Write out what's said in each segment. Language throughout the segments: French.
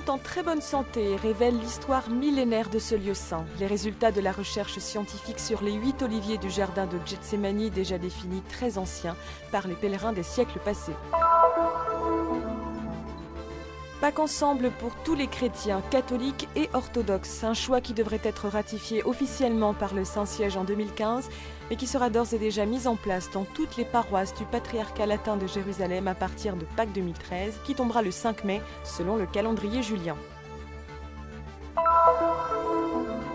sont en très bonne santé et révèlent l'histoire millénaire de ce lieu saint. Les résultats de la recherche scientifique sur les 8 oliviers du jardin de Gethsémani, déjà définis très anciens par les pèlerins des siècles passés. Pâques ensemble pour tous les chrétiens, catholiques et orthodoxes, un choix qui devrait être ratifié officiellement par le Saint-Siège en 2015 et qui sera d'ores et déjà mis en place dans toutes les paroisses du patriarcat latin de Jérusalem à partir de Pâques 2013, qui tombera le 5 mai selon le calendrier julien.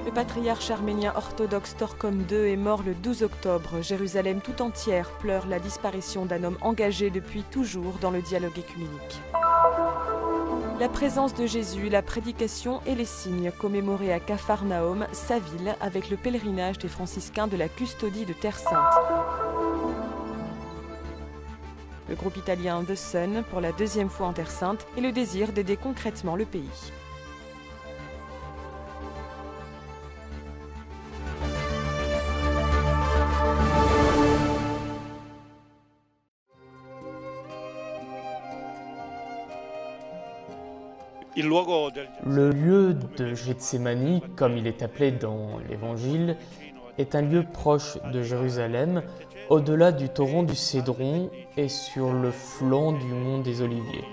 Le patriarche arménien orthodoxe Torkom II est mort le 12 octobre. Jérusalem tout entière pleure la disparition d'un homme engagé depuis toujours dans le dialogue œcuménique. La présence de Jésus, la prédication et les signes commémorés à Capharnaüm, sa ville, avec le pèlerinage des franciscains de la Custodie de Terre Sainte. Le groupe italien The Sun, pour la 2e fois en Terre Sainte, et le désir d'aider concrètement le pays. Le lieu de Gethsémani, comme il est appelé dans l'Évangile, est un lieu proche de Jérusalem, au-delà du torrent du Cédron et sur le flanc du mont des Oliviers.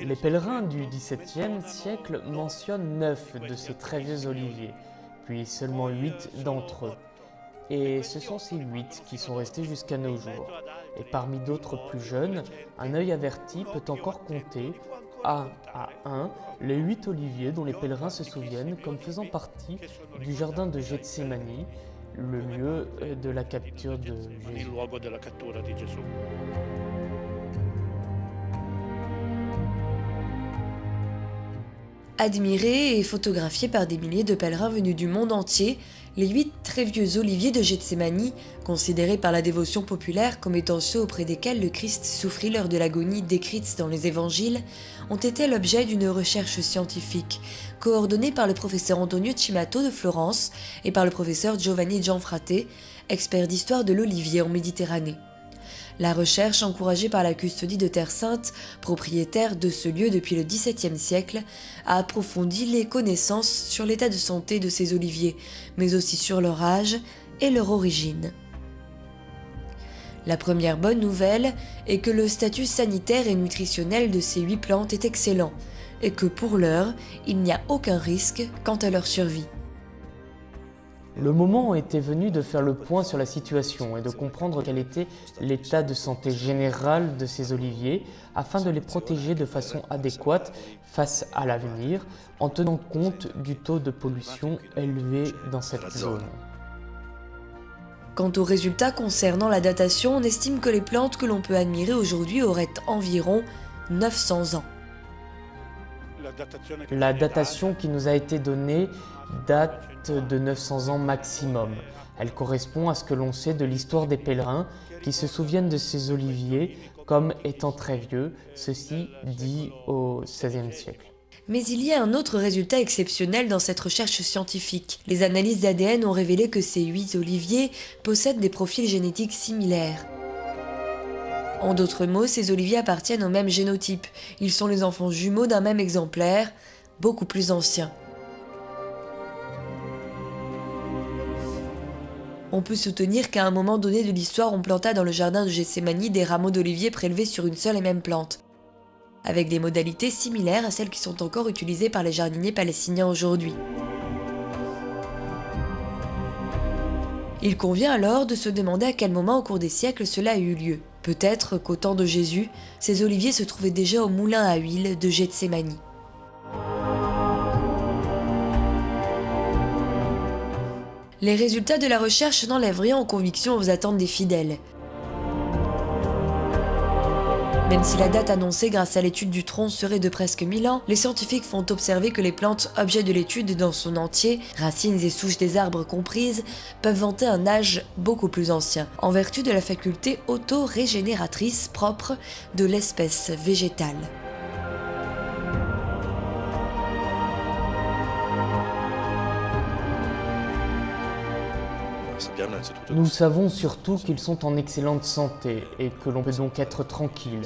Les pèlerins du XVIIe siècle mentionnent 9 de ces très vieux oliviers, puis seulement 8 d'entre eux. Et ce sont ces 8 qui sont restés jusqu'à nos jours. Et parmi d'autres plus jeunes, un œil averti peut encore compter, un à un, les 8 oliviers dont les pèlerins se souviennent comme faisant partie du jardin de Gethsémani, le lieu de la capture de Jésus. Admirés et photographiés par des milliers de pèlerins venus du monde entier, les 8 très vieux oliviers de Gethsémani, considérés par la dévotion populaire comme étant ceux auprès desquels le Christ souffrit lors de l'agonie décrite dans les évangiles, ont été l'objet d'une recherche scientifique, coordonnée par le professeur Antonio Cimato de Florence et par le professeur Giovanni Gianfrate, expert d'histoire de l'olivier en Méditerranée. La recherche, encouragée par la Custodie de Terre Sainte, propriétaire de ce lieu depuis le XVIIe siècle, a approfondi les connaissances sur l'état de santé de ces oliviers, mais aussi sur leur âge et leur origine. La première bonne nouvelle est que le statut sanitaire et nutritionnel de ces 8 plantes est excellent, et que pour l'heure, il n'y a aucun risque quant à leur survie. Le moment était venu de faire le point sur la situation et de comprendre quel était l'état de santé général de ces oliviers afin de les protéger de façon adéquate face à l'avenir en tenant compte du taux de pollution élevé dans cette zone. Quant aux résultats concernant la datation, on estime que les plantes que l'on peut admirer aujourd'hui auraient environ 900 ans. La datation qui nous a été donnée date de 900 ans maximum. Elle correspond à ce que l'on sait de l'histoire des pèlerins qui se souviennent de ces oliviers comme étant très vieux, ceci dit au XVIe siècle. Mais il y a un autre résultat exceptionnel dans cette recherche scientifique. Les analyses d'ADN ont révélé que ces 8 oliviers possèdent des profils génétiques similaires. En d'autres mots, ces oliviers appartiennent au même génotype. Ils sont les enfants jumeaux d'un même exemplaire, beaucoup plus ancien. On peut soutenir qu'à un moment donné de l'histoire, on planta dans le jardin de Gethsémani des rameaux d'olivier prélevés sur une seule et même plante, avec des modalités similaires à celles qui sont encore utilisées par les jardiniers palestiniens aujourd'hui. Il convient alors de se demander à quel moment au cours des siècles cela a eu lieu. Peut-être qu'au temps de Jésus, ces oliviers se trouvaient déjà au moulin à huile de Gethsémani. Les résultats de la recherche n'enlèvent rien aux convictions aux attentes des fidèles. Même si la date annoncée grâce à l'étude du tronc serait de presque 1000 ans, les scientifiques font observer que les plantes, objets de l'étude dans son entier, racines et souches des arbres comprises, peuvent vanter un âge beaucoup plus ancien, en vertu de la faculté auto-régénératrice propre de l'espèce végétale. Nous savons surtout qu'ils sont en excellente santé et que l'on peut donc être tranquille.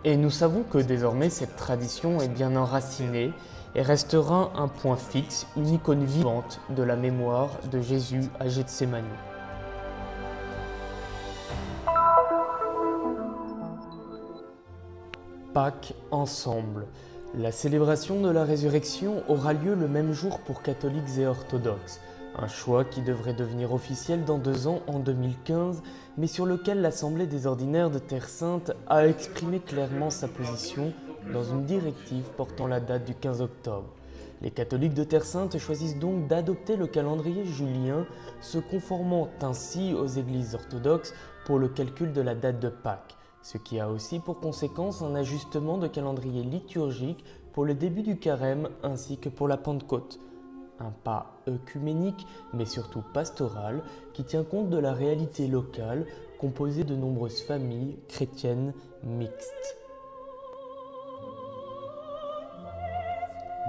Et nous savons que désormais cette tradition est bien enracinée et restera un point fixe, une icône vivante de la mémoire de Jésus à Gethsémani. Pâques ensemble. La célébration de la résurrection aura lieu le même jour pour catholiques et orthodoxes. Un choix qui devrait devenir officiel dans 2 ans, en 2015, mais sur lequel l'Assemblée des ordinaires de Terre Sainte a exprimé clairement sa position dans une directive portant la date du 15 octobre. Les catholiques de Terre Sainte choisissent donc d'adopter le calendrier julien, se conformant ainsi aux églises orthodoxes pour le calcul de la date de Pâques, ce qui a aussi pour conséquence un ajustement de calendrier liturgique pour le début du carême ainsi que pour la Pentecôte. Un pas œcuménique, mais surtout pastoral, qui tient compte de la réalité locale, composée de nombreuses familles chrétiennes mixtes.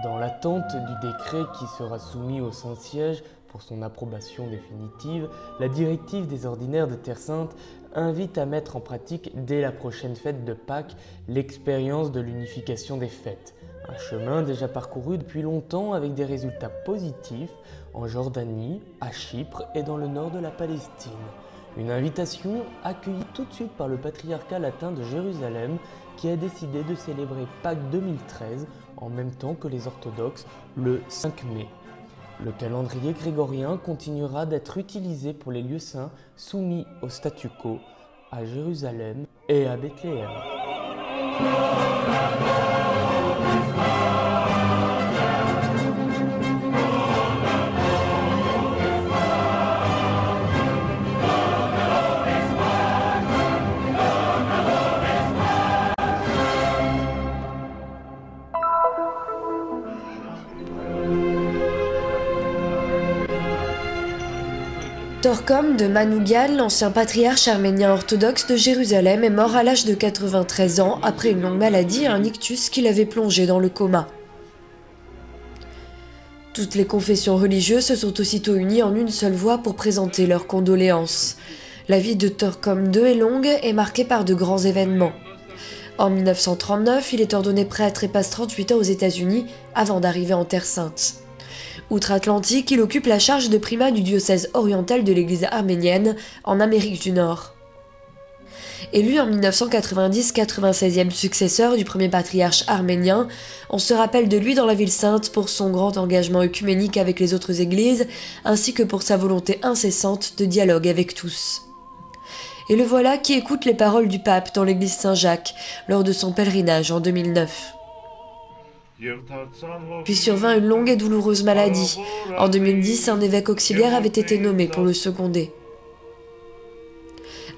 Dans l'attente du décret qui sera soumis au Saint-Siège pour son approbation définitive, la directive des ordinaires de Terre Sainte invite à mettre en pratique dès la prochaine fête de Pâques l'expérience de l'unification des fêtes. Un chemin déjà parcouru depuis longtemps avec des résultats positifs en Jordanie, à Chypre et dans le nord de la Palestine. Une invitation accueillie tout de suite par le patriarcat latin de Jérusalem qui a décidé de célébrer Pâques 2013 en même temps que les orthodoxes le 5 mai. Le calendrier grégorien continuera d'être utilisé pour les lieux saints soumis au statu quo à Jérusalem et à Bethléem. Torcom de Manougal, l'ancien patriarche arménien orthodoxe de Jérusalem, est mort à l'âge de 93 ans après une longue maladie et un ictus qui l'avait plongé dans le coma. Toutes les confessions religieuses se sont aussitôt unies en une seule voix pour présenter leurs condoléances. La vie de Torcom II est longue et marquée par de grands événements. En 1939, il est ordonné prêtre et passe 38 ans aux États-Unis avant d'arriver en Terre Sainte. Outre-Atlantique, il occupe la charge de primat du diocèse oriental de l'Église arménienne en Amérique du Nord. Élu en 1990 96e successeur du premier patriarche arménien, on se rappelle de lui dans la ville sainte pour son grand engagement œcuménique avec les autres églises, ainsi que pour sa volonté incessante de dialogue avec tous. Et le voilà qui écoute les paroles du pape dans l'église Saint-Jacques lors de son pèlerinage en 2009. Puis survint une longue et douloureuse maladie. En 2010, un évêque auxiliaire avait été nommé pour le seconder.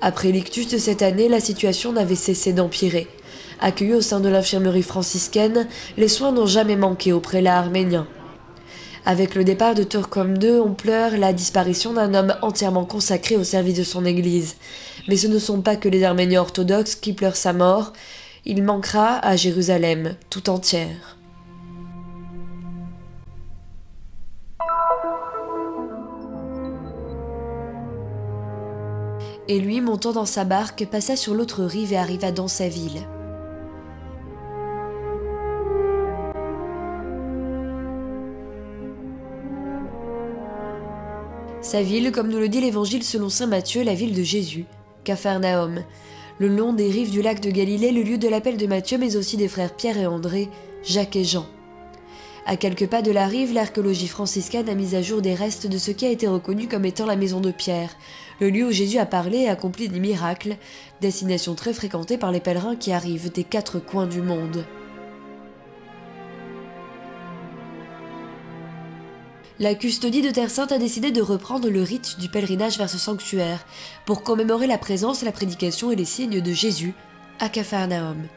Après l'ictus de cette année, la situation n'avait cessé d'empirer. Accueillis au sein de l'infirmerie franciscaine, les soins n'ont jamais manqué au prélat arménien. Avec le départ de Torcom II, on pleure la disparition d'un homme entièrement consacré au service de son église. Mais ce ne sont pas que les Arméniens orthodoxes qui pleurent sa mort. Il manquera à Jérusalem tout entière. Et lui, montant dans sa barque, passa sur l'autre rive et arriva dans sa ville. Sa ville, comme nous le dit l'Évangile selon saint Matthieu, la ville de Jésus, Capharnaüm, le long des rives du lac de Galilée, le lieu de l'appel de Matthieu, mais aussi des frères Pierre et André, Jacques et Jean. À quelques pas de la rive, l'archéologie franciscaine a mis à jour des restes de ce qui a été reconnu comme étant la maison de Pierre, le lieu où Jésus a parlé et accompli des miracles, destination très fréquentée par les pèlerins qui arrivent des 4 coins du monde. La custodie de Terre Sainte a décidé de reprendre le rite du pèlerinage vers ce sanctuaire pour commémorer la présence, la prédication et les signes de Jésus à Capharnaüm.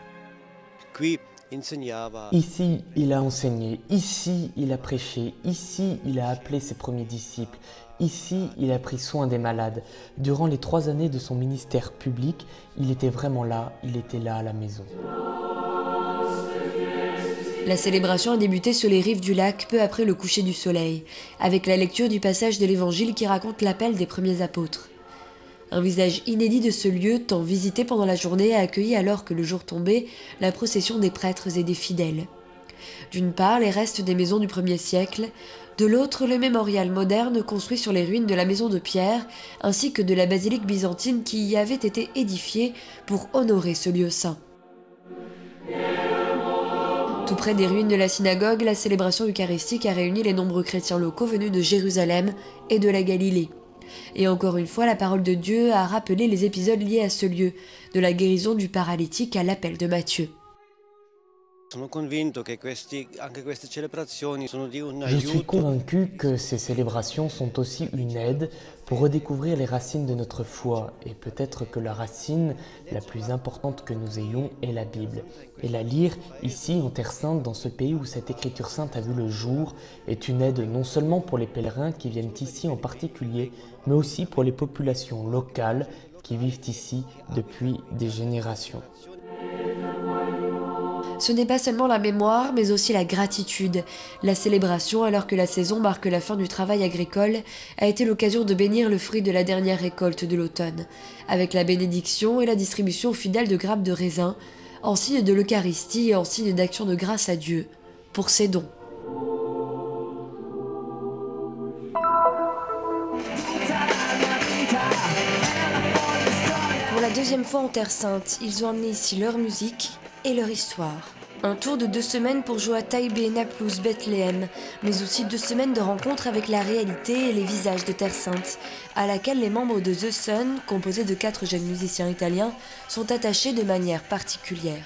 Ici, il a enseigné, ici, il a prêché, ici, il a appelé ses premiers disciples, ici, il a pris soin des malades. Durant les 3 années de son ministère public, il était vraiment là, il était là à la maison. La célébration a débuté sur les rives du lac peu après le coucher du soleil, avec la lecture du passage de l'Évangile qui raconte l'appel des premiers apôtres. Un visage inédit de ce lieu, tant visité pendant la journée, a accueilli alors que le jour tombait la procession des prêtres et des fidèles. D'une part, les restes des maisons du 1er siècle, de l'autre, le mémorial moderne construit sur les ruines de la maison de Pierre, ainsi que de la basilique byzantine qui y avait été édifiée pour honorer ce lieu saint. Tout près des ruines de la synagogue, la célébration eucharistique a réuni les nombreux chrétiens locaux venus de Jérusalem et de la Galilée. Et encore une fois, la parole de Dieu a rappelé les épisodes liés à ce lieu, de la guérison du paralytique à l'appel de Matthieu. Je suis convaincu que ces célébrations sont aussi une aide pour redécouvrir les racines de notre foi, et peut-être que la racine la plus importante que nous ayons est la Bible. Et la lire ici en Terre Sainte, dans ce pays où cette écriture sainte a vu le jour, est une aide non seulement pour les pèlerins qui viennent ici en particulier, mais aussi pour les populations locales qui vivent ici depuis des générations. Ce n'est pas seulement la mémoire, mais aussi la gratitude. La célébration, alors que la saison marque la fin du travail agricole, a été l'occasion de bénir le fruit de la dernière récolte de l'automne, avec la bénédiction et la distribution aux fidèles de grappes de raisin, en signe de l'Eucharistie et en signe d'action de grâce à Dieu, pour ses dons. Pour la deuxième fois en Terre Sainte, ils ont amené ici leur musique et leur histoire. Un tour de 2 semaines pour jouer à Taïbé, Naplouse, Bethléem, mais aussi 2 semaines de rencontres avec la réalité et les visages de Terre Sainte, à laquelle les membres de The Sun, composés de 4 jeunes musiciens italiens, sont attachés de manière particulière.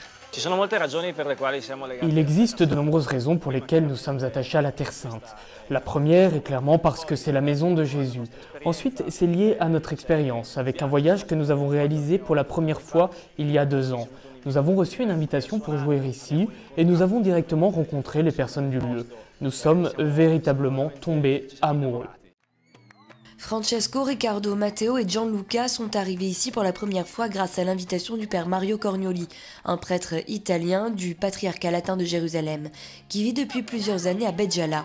Il existe de nombreuses raisons pour lesquelles nous sommes attachés à la Terre Sainte. La première est clairement parce que c'est la maison de Jésus. Ensuite, c'est lié à notre expérience, avec un voyage que nous avons réalisé pour la première fois il y a 2 ans. Nous avons reçu une invitation pour jouer ici et nous avons directement rencontré les personnes du lieu. Nous sommes véritablement tombés amoureux. Francesco, Riccardo, Matteo et Gianluca sont arrivés ici pour la première fois grâce à l'invitation du père Mario Cornioli, un prêtre italien du patriarcat latin de Jérusalem, qui vit depuis plusieurs années à Béjala.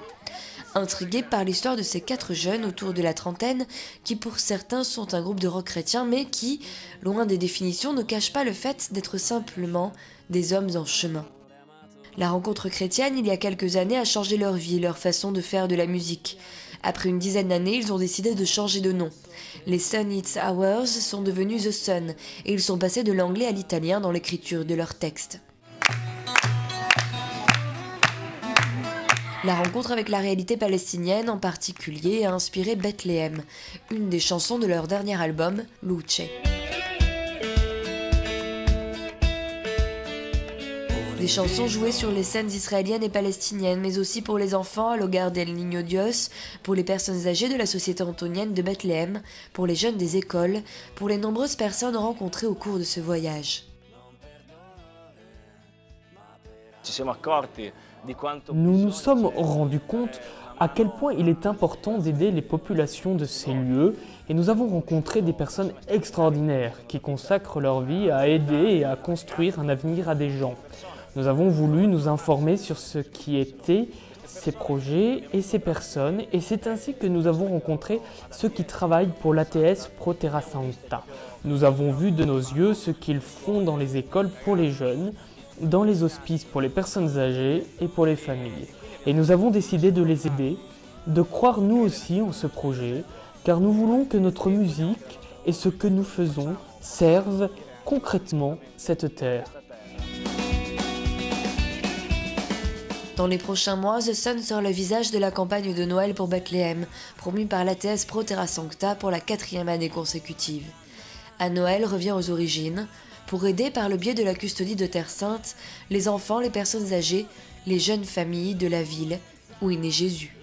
Intrigués par l'histoire de ces 4 jeunes autour de la trentaine, qui pour certains sont un groupe de rock chrétien, mais qui, loin des définitions, ne cachent pas le fait d'être simplement des hommes en chemin. La rencontre chrétienne, il y a quelques années, a changé leur vie, leur façon de faire de la musique. Après une dizaine d'années, ils ont décidé de changer de nom. Les Sun It's Hours sont devenus The Sun, et ils sont passés de l'anglais à l'italien dans l'écriture de leurs textes. La rencontre avec la réalité palestinienne en particulier a inspiré Bethléem, une des chansons de leur dernier album, Luce. Des chansons jouées sur les scènes israéliennes et palestiniennes, mais aussi pour les enfants à l'Hogar del Niño Dios, pour les personnes âgées de la société antonienne de Bethléem, pour les jeunes des écoles, pour les nombreuses personnes rencontrées au cours de ce voyage. Nous nous sommes rendus compte à quel point il est important d'aider les populations de ces lieux et nous avons rencontré des personnes extraordinaires qui consacrent leur vie à aider et à construire un avenir à des gens. Nous avons voulu nous informer sur ce qui étaient ces projets et ces personnes et c'est ainsi que nous avons rencontré ceux qui travaillent pour l'ATS Pro Terra Santa. Nous avons vu de nos yeux ce qu'ils font dans les écoles pour les jeunes, dans les hospices pour les personnes âgées et pour les familles. Et nous avons décidé de les aider, de croire nous aussi en ce projet, car nous voulons que notre musique et ce que nous faisons servent concrètement cette terre. Dans les prochains mois, The Sun sort le visage de la campagne de Noël pour Bethléem, promue par l'ATS Pro Terra Sancta pour la 4e année consécutive. À Noël revient aux origines, pour aider par le biais de la custodie de Terre Sainte, les enfants, les personnes âgées, les jeunes familles de la ville où est né Jésus.